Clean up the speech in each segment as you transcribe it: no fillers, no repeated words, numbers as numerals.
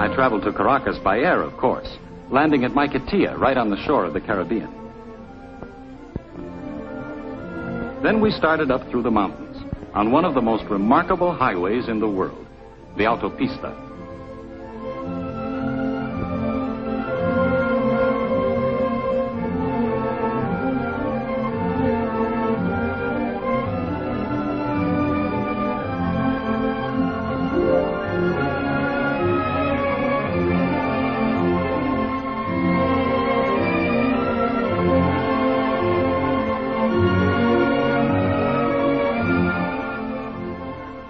I traveled to Caracas by air, of course, landing at Maiquetía, right on the shore of the Caribbean. Then we started up through the mountains on one of the most remarkable highways in the world, the Autopista.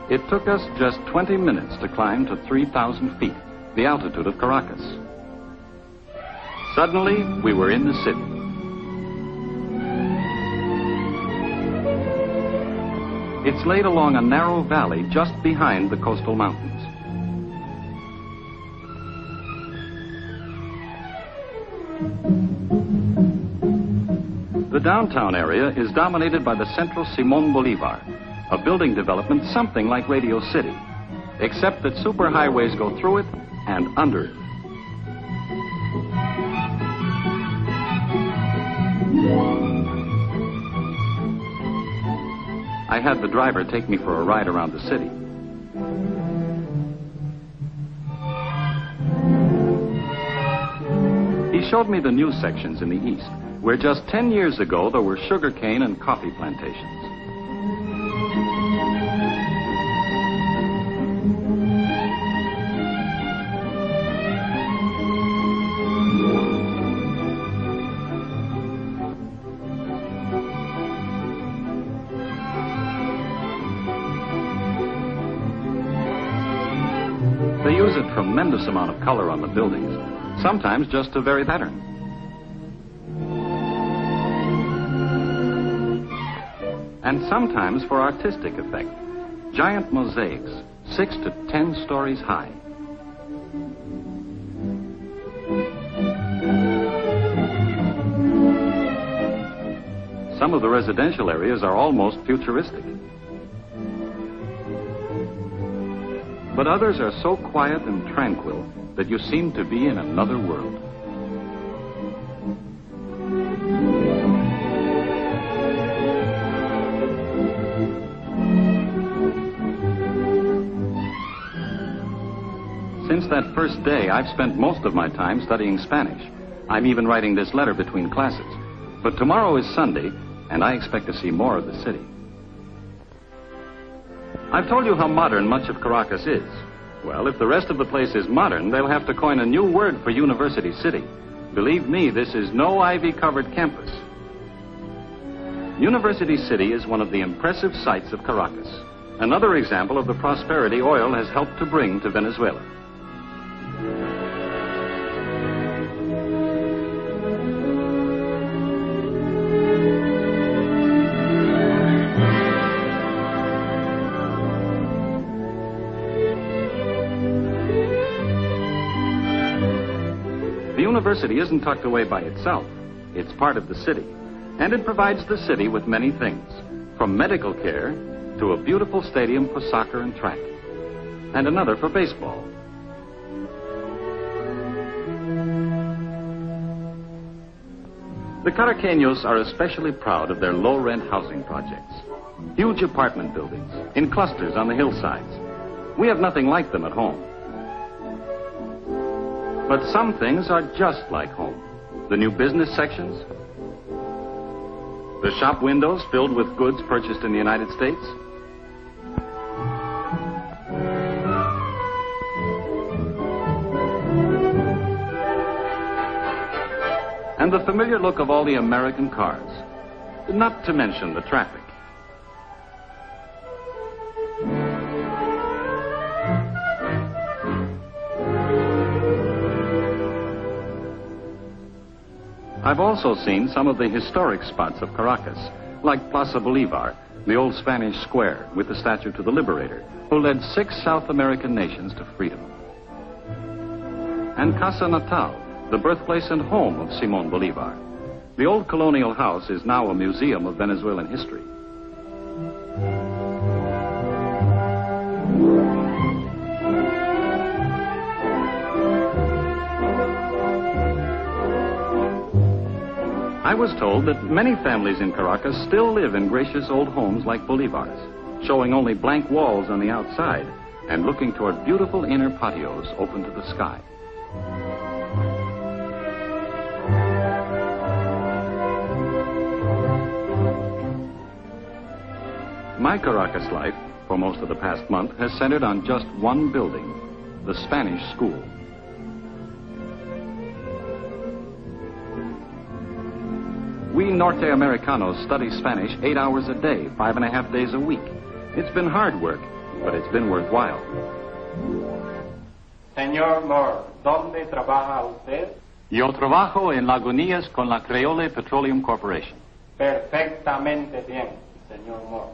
It took us just 20 minutes to climb to 3,000 feet, the altitude of Caracas. Suddenly, we were in the city. It's laid along a narrow valley just behind the coastal mountains. The downtown area is dominated by the Centro Simón Bolívar, a building development something like Radio City, except that superhighways go through it and under it. I had the driver take me for a ride around the city. He showed me the new sections in the east, where just 10 years ago there were sugarcane and coffee plantations. They use a tremendous amount of color on the buildings, sometimes just to vary pattern. And sometimes for artistic effect. Giant mosaics, 6 to 10 stories high. Some of the residential areas are almost futuristic. But others are so quiet and tranquil that you seem to be in another world. Since that first day, I've spent most of my time studying Spanish. I'm even writing this letter between classes. But tomorrow is Sunday, and I expect to see more of the city. I've told you how modern much of Caracas is. Well, if the rest of the place is modern, they'll have to coin a new word for University City. Believe me, this is no ivy-covered campus. University City is one of the impressive sights of Caracas. Another example of the prosperity oil has helped to bring to Venezuela. The university isn't tucked away by itself. It's part of the city, and it provides the city with many things, from medical care to a beautiful stadium for soccer and track, and another for baseball. The Caraqueños are especially proud of their low-rent housing projects, huge apartment buildings in clusters on the hillsides. We have nothing like them at home. But some things are just like home. The new business sections, the shop windows filled with goods purchased in the United States, and the familiar look of all the American cars, not to mention the traffic. I've also seen some of the historic spots of Caracas, like Plaza Bolivar, the old Spanish square with the statue to the liberator, who led 6 South American nations to freedom. And Casa Natal, the birthplace and home of Simón Bolívar. The old colonial house is now a museum of Venezuelan history. I was told that many families in Caracas still live in gracious old homes like Bolivar's, showing only blank walls on the outside and looking toward beautiful inner patios open to the sky. My Caracas life, for most of the past month, has centered on just one building, the Spanish school. We Norte Americanos study Spanish 8 hours a day, 5.5 days a week. It's been hard work, but it's been worthwhile. Señor Moore, ¿dónde trabaja usted? Yo trabajo en Lagunillas con la Creole Petroleum Corporation. Perfectamente bien, señor Moore.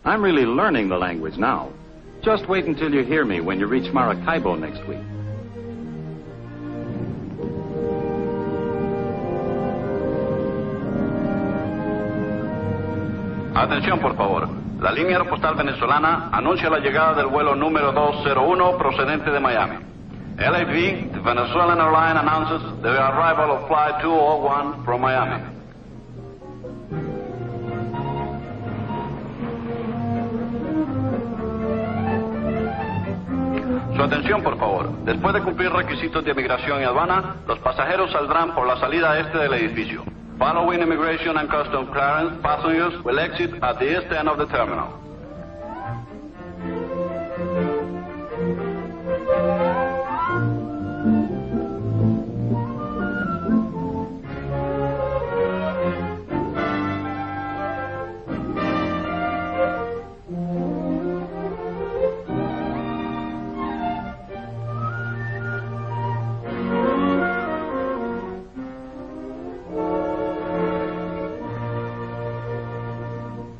I'm really learning the language now. Just wait until you hear me when you reach Maracaibo next week. Atención, por favor. La línea aeropostal venezolana anuncia la llegada del vuelo número 201 procedente de Miami. LAV, the Venezuelan airline, announces the arrival of flight 201 from Miami. Su atención, por favor. Después de cumplir requisitos de migración y aduana, los pasajeros saldrán por la salida este del edificio. Following immigration and customs clearance, passengers will exit at the east end of the terminal.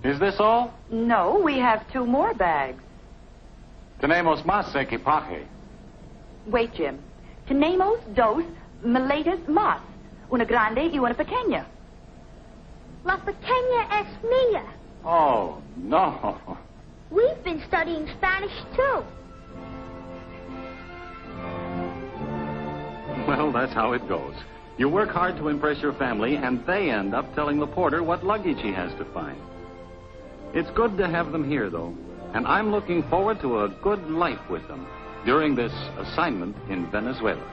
Is this all? No, we have 2 more bags. Tenemos más equipaje. Wait, Jim. Tenemos 2 maletas más. Una grande y una pequeña. La pequeña es mía. Oh, no. We've been studying Spanish, too. Well, that's how it goes. You work hard to impress your family, and they end up telling the porter what luggage he has to find. It's good to have them here, though, and I'm looking forward to a good life with them during this assignment in Venezuela.